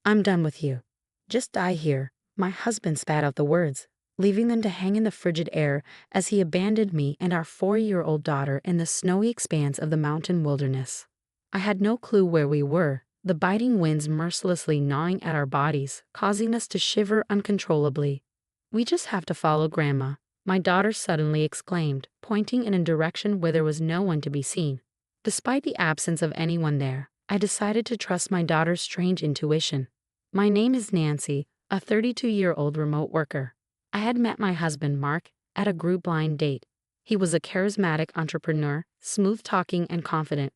I'm done with you. Just die here." My husband spat out the words, leaving them to hang in the frigid air as he abandoned me and our 4-year-old daughter in the snowy expanse of the mountain wilderness. I had no clue where we were, the biting winds mercilessly gnawing at our bodies, causing us to shiver uncontrollably. "We just have to follow Grandma," my daughter suddenly exclaimed, pointing in a direction where there was no one to be seen. Despite the absence of anyone there, I decided to trust my daughter's strange intuition. "My name is Nancy, a 32-year-old remote worker. I had met my husband, Mark, at a group blind date. He was a charismatic entrepreneur, smooth-talking and confident.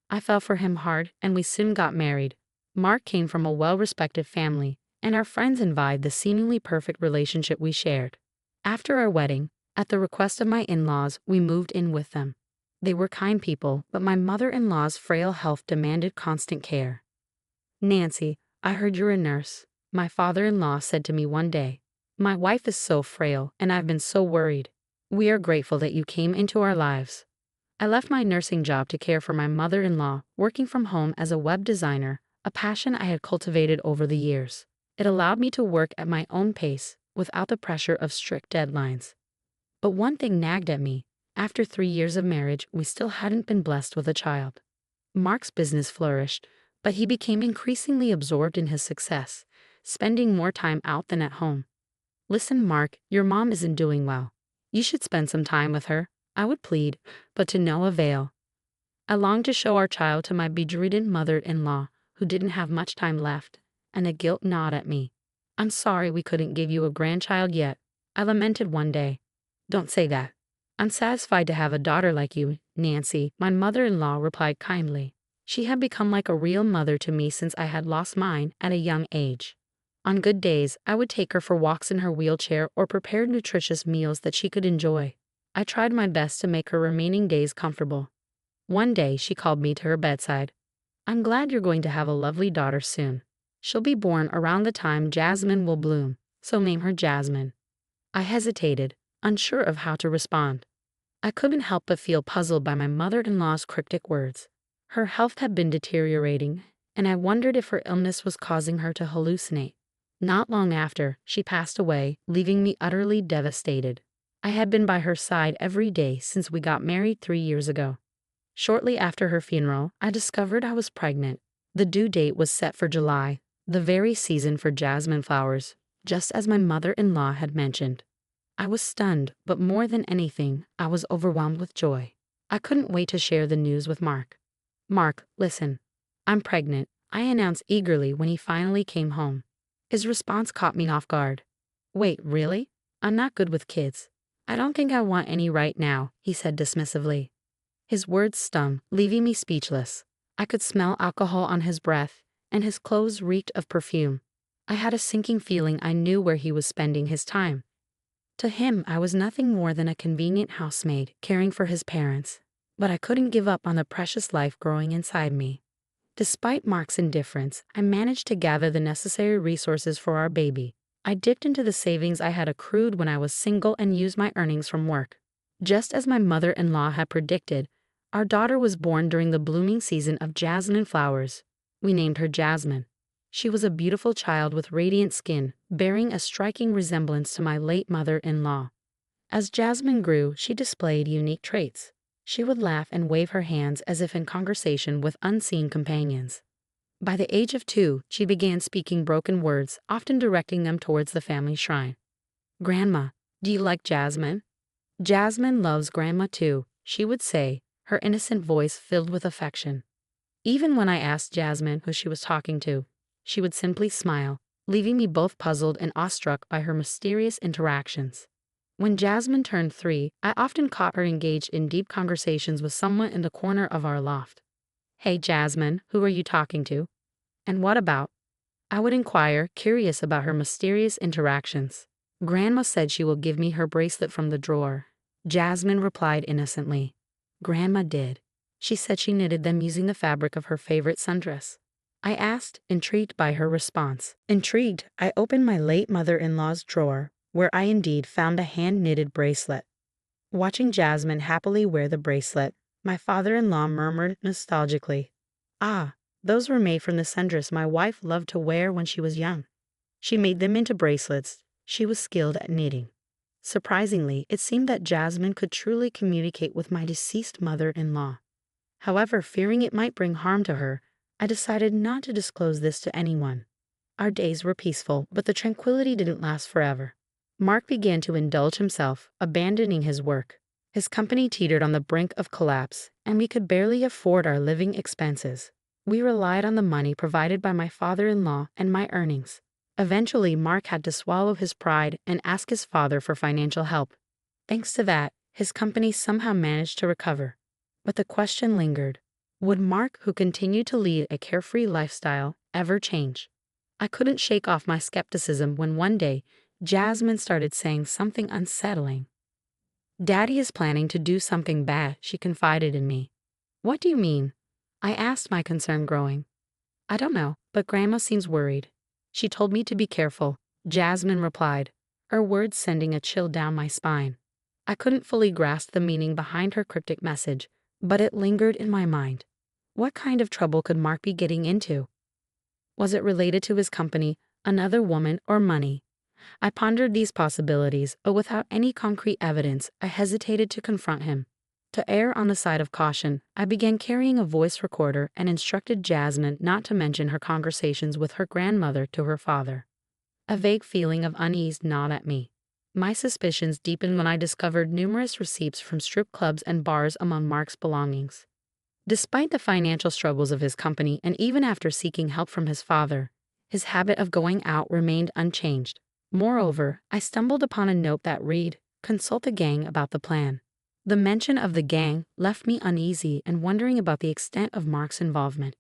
I fell for him hard, and we soon got married. Mark came from a well-respected family, and our friends envied the seemingly perfect relationship we shared. After our wedding, at the request of my in-laws, we moved in with them. They were kind people, but my mother-in-law's frail health demanded constant care. Nancy, I heard you're a nurse," my father-in-law said to me one day. "My wife is so frail, and I've been so worried. We are grateful that you came into our lives." I left my nursing job to care for my mother-in-law, working from home as a web designer, a passion I had cultivated over the years. It allowed me to work at my own pace, without the pressure of strict deadlines. But one thing nagged at me. After 3 years of marriage, we still hadn't been blessed with a child. Mark's business flourished, but he became increasingly absorbed in his success, spending more time out than at home. "Listen, Mark, your mom isn't doing well. You should spend some time with her," I would plead, but to no avail. I longed to show our child to my bedridden mother-in-law, who didn't have much time left, and a guilt gnawed at me. "I'm sorry we couldn't give you a grandchild yet," I lamented one day. "Don't say that. I'm satisfied to have a daughter like you, Nancy," my mother-in-law replied kindly. She had become like a real mother to me since I had lost mine at a young age. On good days, I would take her for walks in her wheelchair or prepare nutritious meals that she could enjoy. I tried my best to make her remaining days comfortable. One day, she called me to her bedside. "I'm glad you're going to have a lovely daughter soon. She'll be born around the time jasmine will bloom, so name her Jasmine." I hesitated, unsure of how to respond. I couldn't help but feel puzzled by my mother-in-law's cryptic words. Her health had been deteriorating, and I wondered if her illness was causing her to hallucinate. Not long after, she passed away, leaving me utterly devastated. I had been by her side every day since we got married 3 years ago. Shortly after her funeral, I discovered I was pregnant. The due date was set for July, the very season for jasmine flowers, just as my mother-in-law had mentioned. I was stunned, but more than anything, I was overwhelmed with joy. I couldn't wait to share the news with Mark. "Mark, listen. I'm pregnant," I announced eagerly when he finally came home. His response caught me off guard. "Wait, really? I'm not good with kids. I don't think I want any right now," he said dismissively. His words stung, leaving me speechless. I could smell alcohol on his breath, and his clothes reeked of perfume. I had a sinking feeling I knew where he was spending his time. To him, I was nothing more than a convenient housemaid caring for his parents, but I couldn't give up on the precious life growing inside me. Despite Mark's indifference, I managed to gather the necessary resources for our baby. I dipped into the savings I had accrued when I was single and used my earnings from work. Just as my mother-in-law had predicted, our daughter was born during the blooming season of jasmine flowers. We named her Jasmine. She was a beautiful child with radiant skin, bearing a striking resemblance to my late mother-in-law. As Jasmine grew, she displayed unique traits. She would laugh and wave her hands as if in conversation with unseen companions. By the age of 2, she began speaking broken words, often directing them towards the family shrine. "Grandma, do you like Jasmine?" "Jasmine loves Grandma too," she would say, her innocent voice filled with affection. Even when I asked Jasmine who she was talking to, she would simply smile, leaving me both puzzled and awestruck by her mysterious interactions. When Jasmine turned 3, I often caught her engaged in deep conversations with someone in the corner of our loft. "Hey Jasmine, who are you talking to? And what about?" I would inquire, curious about her mysterious interactions. "Grandma said she will give me her bracelet from the drawer," Jasmine replied innocently. Grandma did. She said she knitted them using the fabric of her favorite sundress. I asked, intrigued by her response. Intrigued, I opened my late mother-in-law's drawer, where I indeed found a hand-knitted bracelet. Watching Jasmine happily wear the bracelet, my father-in-law murmured nostalgically, "Ah, Those were made from the sundress my wife loved to wear when she was young. She made them into bracelets. She was skilled at knitting. Surprisingly, it seemed that Jasmine could truly communicate with my deceased mother-in-law. However, fearing it might bring harm to her, I decided not to disclose this to anyone. Our days were peaceful, but the tranquility didn't last forever. Mark began to indulge himself, abandoning his work. His company teetered on the brink of collapse, and we could barely afford our living expenses. We relied on the money provided by my father-in-law and my earnings. Eventually, Mark had to swallow his pride and ask his father for financial help. Thanks to that, his company somehow managed to recover. But the question lingered. Would Mark, who continued to lead a carefree lifestyle, ever change? I couldn't shake off my skepticism when one day, Jasmine started saying something unsettling. "Daddy is planning to do something bad," she confided in me. "What do you mean?" I asked, my concern growing. "I don't know, but Grandma seems worried. She told me to be careful," Jasmine replied, her words sending a chill down my spine. I couldn't fully grasp the meaning behind her cryptic message, but it lingered in my mind. What kind of trouble could Mark be getting into? Was it related to his company, another woman, or money? I pondered these possibilities, but without any concrete evidence, I hesitated to confront him. To err on the side of caution, I began carrying a voice recorder and instructed Jasmine not to mention her conversations with her grandmother to her father. A vague feeling of unease gnawed at me. My suspicions deepened when I discovered numerous receipts from strip clubs and bars among Mark's belongings. Despite the financial struggles of his company and even after seeking help from his father, his habit of going out remained unchanged. Moreover, I stumbled upon a note that read, "Consult the gang about the plan." The mention of the gang left me uneasy and wondering about the extent of Mark's involvement.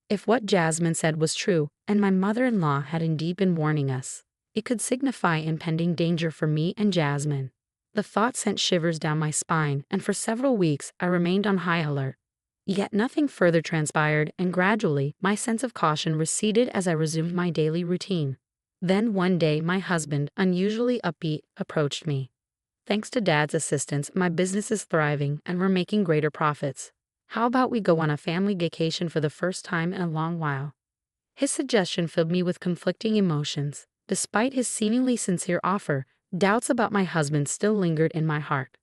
If what Jasmine said was true, and my mother-in-law had indeed been warning us, it could signify impending danger for me and Jasmine. The thought sent shivers down my spine, and for several weeks I remained on high alert. Yet nothing further transpired, and gradually my sense of caution receded as I resumed my daily routine. Then one day my husband, unusually upbeat, approached me. "Thanks to Dad's assistance, my business is thriving and we're making greater profits. How about we go on a family vacation for the first time in a long while?" His suggestion filled me with conflicting emotions. Despite his seemingly sincere offer, doubts about my husband still lingered in my heart.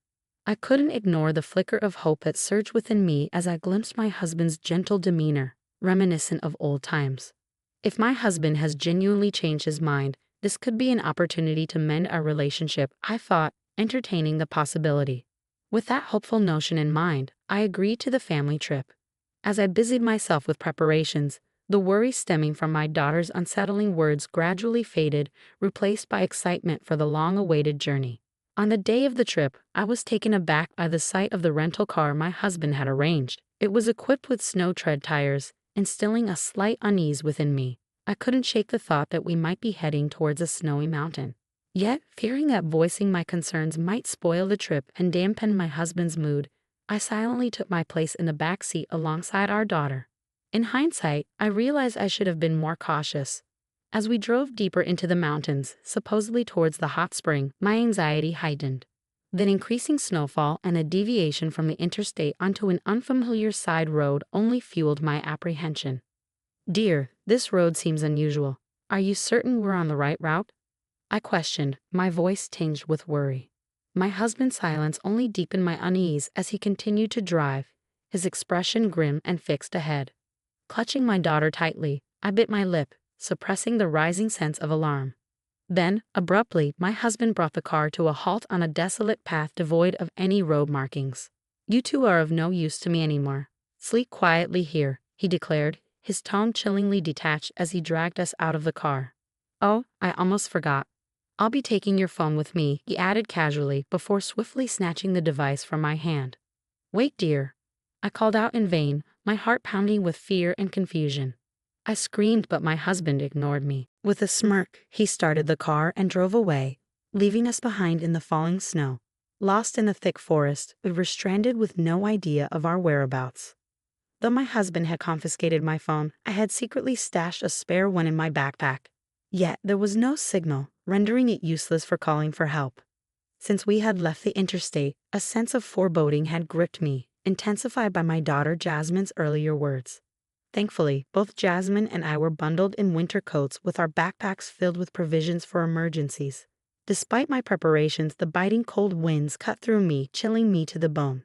I couldn't ignore the flicker of hope that surged within me as I glimpsed my husband's gentle demeanor, reminiscent of old times. If my husband has genuinely changed his mind, this could be an opportunity to mend our relationship, I thought, entertaining the possibility. With that hopeful notion in mind, I agreed to the family trip. As I busied myself with preparations, the worry stemming from my daughter's unsettling words gradually faded, replaced by excitement for the long-awaited journey. On the day of the trip, I was taken aback by the sight of the rental car my husband had arranged. It was equipped with snow tread tires, instilling a slight unease within me. I couldn't shake the thought that we might be heading towards a snowy mountain. Yet, fearing that voicing my concerns might spoil the trip and dampen my husband's mood, I silently took my place in the back seat alongside our daughter. In hindsight, I realized I should have been more cautious. As we drove deeper into the mountains, supposedly towards the hot spring, my anxiety heightened. Then increasing snowfall and a deviation from the interstate onto an unfamiliar side road only fueled my apprehension. "Dear, this road seems unusual. Are you certain we're on the right route?" I questioned, my voice tinged with worry. My husband's silence only deepened my unease as he continued to drive, his expression grim and fixed ahead. Clutching my daughter tightly, I bit my lip, suppressing the rising sense of alarm. Then, abruptly, my husband brought the car to a halt on a desolate path devoid of any road markings. "You two are of no use to me anymore. Sleep quietly here," he declared, his tone chillingly detached as he dragged us out of the car. "Oh, I almost forgot. I'll be taking your phone with me," he added casually before swiftly snatching the device from my hand. "Wait, dear." I called out in vain, my heart pounding with fear and confusion. I screamed, but my husband ignored me. With a smirk, he started the car and drove away, leaving us behind in the falling snow. Lost in the thick forest, we were stranded with no idea of our whereabouts. Though my husband had confiscated my phone, I had secretly stashed a spare one in my backpack. Yet there was no signal, rendering it useless for calling for help. Since we had left the interstate, a sense of foreboding had gripped me, intensified by my daughter Jasmine's earlier words. Thankfully, both Jasmine and I were bundled in winter coats with our backpacks filled with provisions for emergencies. Despite my preparations, the biting cold winds cut through me, chilling me to the bone.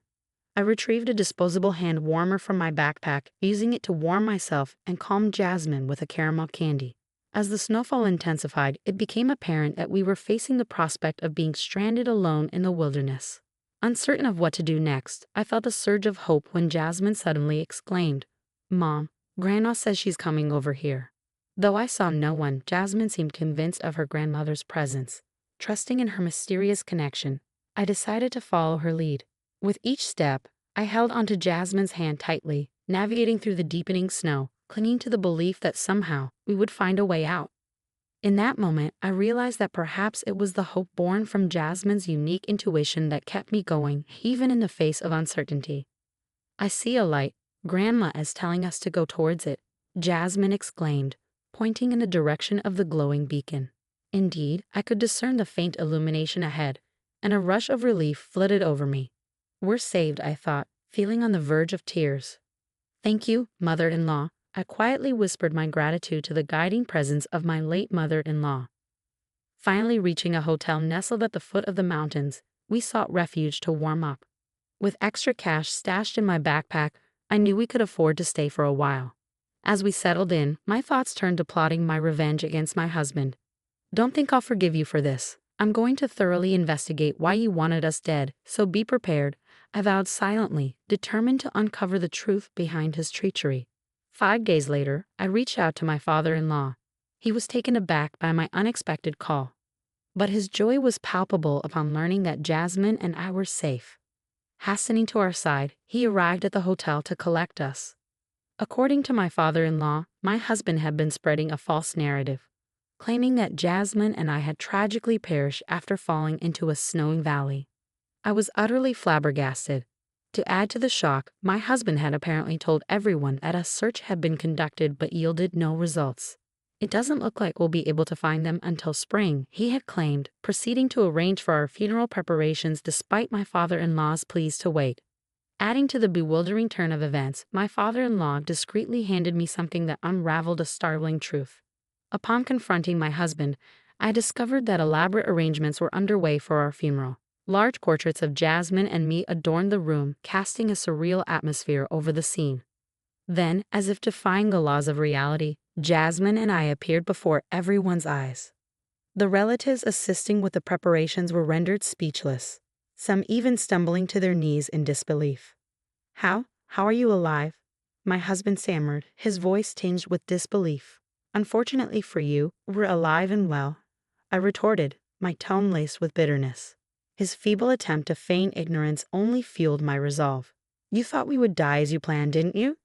I retrieved a disposable hand warmer from my backpack, using it to warm myself and calm Jasmine with a caramel candy. As the snowfall intensified, it became apparent that we were facing the prospect of being stranded alone in the wilderness. Uncertain of what to do next, I felt a surge of hope when Jasmine suddenly exclaimed, "Mom, Grandma says she's coming over here." Though I saw no one, Jasmine seemed convinced of her grandmother's presence. Trusting in her mysterious connection, I decided to follow her lead. With each step, I held onto Jasmine's hand tightly, navigating through the deepening snow, clinging to the belief that somehow we would find a way out. In that moment, I realized that perhaps it was the hope born from Jasmine's unique intuition that kept me going, even in the face of uncertainty. "I see a light. Grandma is telling us to go towards it," Jasmine exclaimed, pointing in the direction of the glowing beacon. Indeed, I could discern the faint illumination ahead, and a rush of relief flooded over me. "We're saved," I thought, feeling on the verge of tears. "Thank you, mother-in-law," I quietly whispered my gratitude to the guiding presence of my late mother-in-law. Finally reaching a hotel nestled at the foot of the mountains, we sought refuge to warm up. With extra cash stashed in my backpack, I knew we could afford to stay for a while. As we settled in, my thoughts turned to plotting my revenge against my husband. "Don't think I'll forgive you for this. I'm going to thoroughly investigate why you wanted us dead, so be prepared," I vowed silently, determined to uncover the truth behind his treachery. 5 days later, I reached out to my father-in-law. He was taken aback by my unexpected call, but his joy was palpable upon learning that Jasmine and I were safe. Hastening to our side, he arrived at the hotel to collect us. According to my father-in-law, my husband had been spreading a false narrative, claiming that Jasmine and I had tragically perished after falling into a snowy valley. I was utterly flabbergasted. To add to the shock, my husband had apparently told everyone that a search had been conducted but yielded no results. "It doesn't look like we'll be able to find them until spring," he had claimed, proceeding to arrange for our funeral preparations despite my father-in-law's pleas to wait. Adding to the bewildering turn of events, my father-in-law discreetly handed me something that unraveled a startling truth. Upon confronting my husband, I discovered that elaborate arrangements were underway for our funeral. Large portraits of Jasmine and me adorned the room, casting a surreal atmosphere over the scene. Then, as if defying the laws of reality, Jasmine and I appeared before everyone's eyes. The relatives assisting with the preparations were rendered speechless, some even stumbling to their knees in disbelief. How are you alive?" my husband stammered, his voice tinged with disbelief. "Unfortunately for you, we're alive and well," I retorted, my tone laced with bitterness. His feeble attempt to feign ignorance only fueled my resolve. "You thought we would die as you planned, didn't you?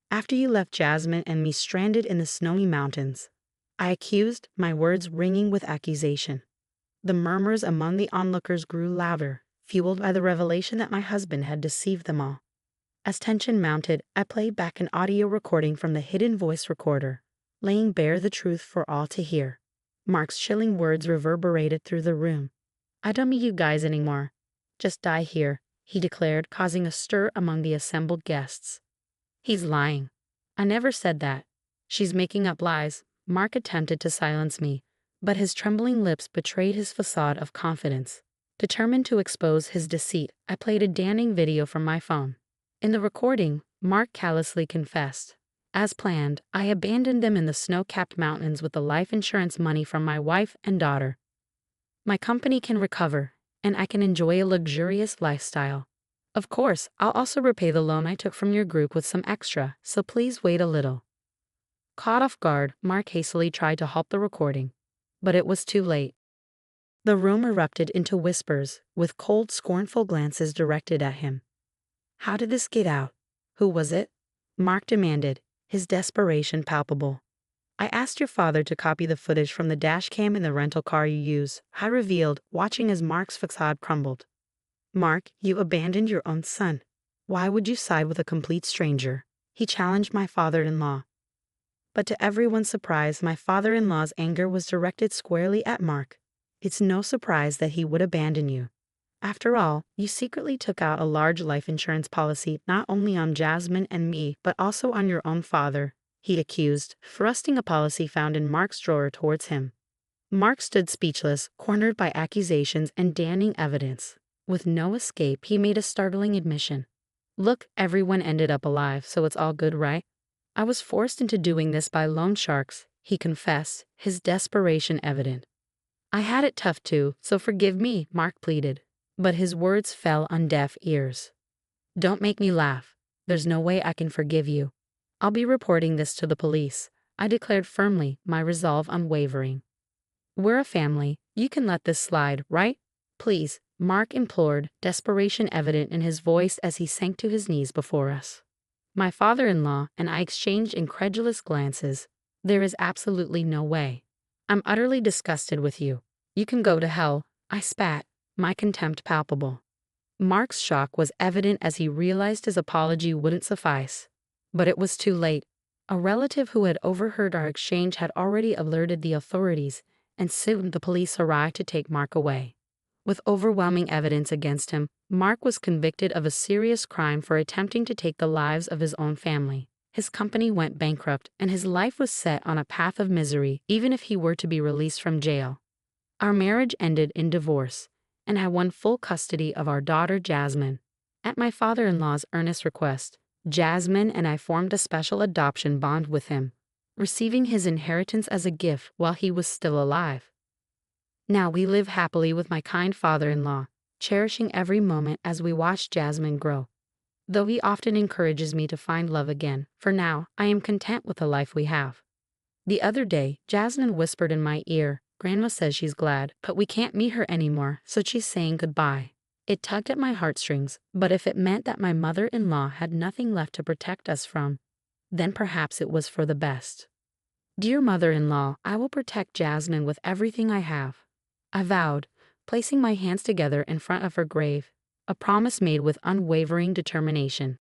After you left Jasmine and me stranded in the snowy mountains," I accused, my words ringing with accusation. The murmurs among the onlookers grew louder, fueled by the revelation that my husband had deceived them all. As tension mounted, I played back an audio recording from the hidden voice recorder, laying bare the truth for all to hear. Mark's chilling words reverberated through the room. "I don't need you guys anymore. Just die here," he declared, causing a stir among the assembled guests. "He's lying. I never said that. She's making up lies." Mark attempted to silence me, but his trembling lips betrayed his facade of confidence. Determined to expose his deceit, I played a damning video from my phone. In the recording, Mark callously confessed, "As planned, I abandoned them in the snow-capped mountains with the life insurance money from my wife and daughter. My company can recover, and I can enjoy a luxurious lifestyle. Of course, I'll also repay the loan I took from your group with some extra, so please wait a little." Caught off guard, Mark hastily tried to halt the recording, but it was too late. The room erupted into whispers, with cold, scornful glances directed at him. "How did this get out? Who was it?" Mark demanded, his desperation palpable. "I asked your father to copy the footage from the dash cam in the rental car you use," I revealed, watching as Mark's facade crumbled. "Mark, you abandoned your own son. Why would you side with a complete stranger?" he challenged my father-in-law. But to everyone's surprise, my father-in-law's anger was directed squarely at Mark. "It's no surprise that he would abandon you. After all, you secretly took out a large life insurance policy not only on Jasmine and me, but also on your own father, he accused, thrusting a policy found in Mark's drawer towards him. Mark stood speechless, cornered by accusations and damning evidence. With no escape, he made a startling admission. Look, everyone ended up alive, so it's all good, right? I was forced into doing this by loan sharks, he confessed, his desperation evident. I had it tough too, so forgive me, Mark pleaded. But his words fell on deaf ears. Don't make me laugh. There's no way I can forgive you. I'll be reporting this to the police, I declared firmly, my resolve unwavering. We're a family, you can let this slide, right? Please, Mark implored, desperation evident in his voice as he sank to his knees before us. My father-in-law and I exchanged incredulous glances. There is absolutely no way. I'm utterly disgusted with you. You can go to hell, I spat, my contempt palpable. Mark's shock was evident as he realized his apology wouldn't suffice. But it was too late. A relative who had overheard our exchange had already alerted the authorities, and soon the police arrived to take Mark away. With overwhelming evidence against him, Mark was convicted of a serious crime for attempting to take the lives of his own family. His company went bankrupt, and his life was set on a path of misery even if he were to be released from jail. Our marriage ended in divorce, and I won full custody of our daughter Jasmine. At my father-in-law's earnest request, Jasmine and I formed a special adoption bond with him, receiving his inheritance as a gift while he was still alive. Now we live happily with my kind father-in-law, cherishing every moment as we watch Jasmine grow. Though he often encourages me to find love again, for now, I am content with the life we have. The other day, Jasmine whispered in my ear, Grandma says she's glad, but we can't meet her anymore, so she's saying goodbye. It tugged at my heartstrings, but if it meant that my mother-in-law had nothing left to protect us from, then perhaps it was for the best. Dear mother-in-law, I will protect Jasmine with everything I have, I vowed, placing my hands together in front of her grave, a promise made with unwavering determination.